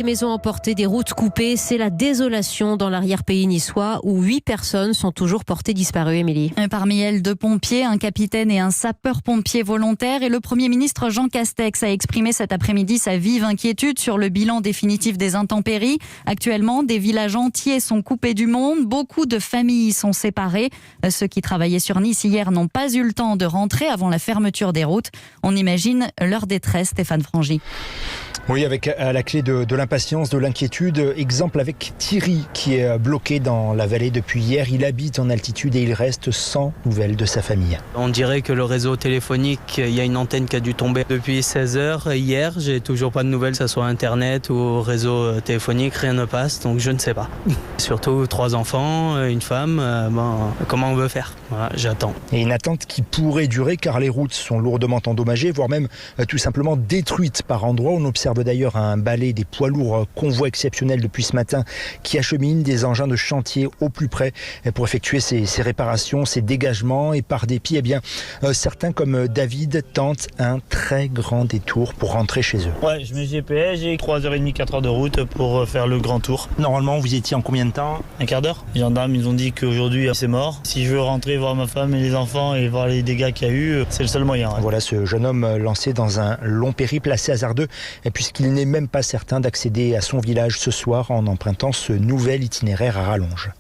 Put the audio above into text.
Des maisons emportées, des routes coupées, c'est la désolation dans l'arrière-pays niçois où 8 personnes sont toujours portées disparues, Émilie. Parmi elles, 2 pompiers, un capitaine et un sapeur-pompier volontaire. Et le Premier ministre Jean Castex a exprimé cet après-midi sa vive inquiétude sur le bilan définitif des intempéries. Actuellement, des villages entiers sont coupés du monde, beaucoup de familles sont séparées. Ceux qui travaillaient sur Nice hier n'ont pas eu le temps de rentrer avant la fermeture des routes. On imagine leur détresse, Stéphane Frangy. Oui, avec à la clé de l'impatience, de l'inquiétude. Exemple avec Thierry qui est bloqué dans la vallée depuis hier. Il habite en altitude et il reste sans nouvelles de sa famille. On dirait que le réseau téléphonique, il y a une antenne qui a dû tomber depuis 16 heures. Hier, j'ai toujours pas de nouvelles, que ce soit internet ou réseau téléphonique, rien ne passe, donc je ne sais pas. Surtout 3 enfants, une femme, comment on veut faire? Voilà, j'attends. Et une attente qui pourrait durer car les routes sont lourdement endommagées, voire même tout simplement détruites par endroits. On observe d'ailleurs un balai des poids lourds, convoi exceptionnel depuis ce matin qui achemine des engins de chantier au plus près pour effectuer ces réparations, ces dégagements. Et par dépit, certains comme David tentent un très grand détour pour rentrer chez eux. Ouais, je mets GPS, j'ai 3h30, 4h de route pour faire le grand tour. Normalement, vous étiez en combien de temps? Un quart d'heure. Les gendarmes, ils ont dit qu'aujourd'hui, c'est mort. Si je veux rentrer voir ma femme et les enfants et voir les dégâts qu'il y a eu, c'est le seul moyen. Ouais. Voilà ce jeune homme lancé dans un long périple assez hasardeux, puisqu'il n'est même pas certain d'accéder à son village ce soir en empruntant ce nouvel itinéraire à rallonge.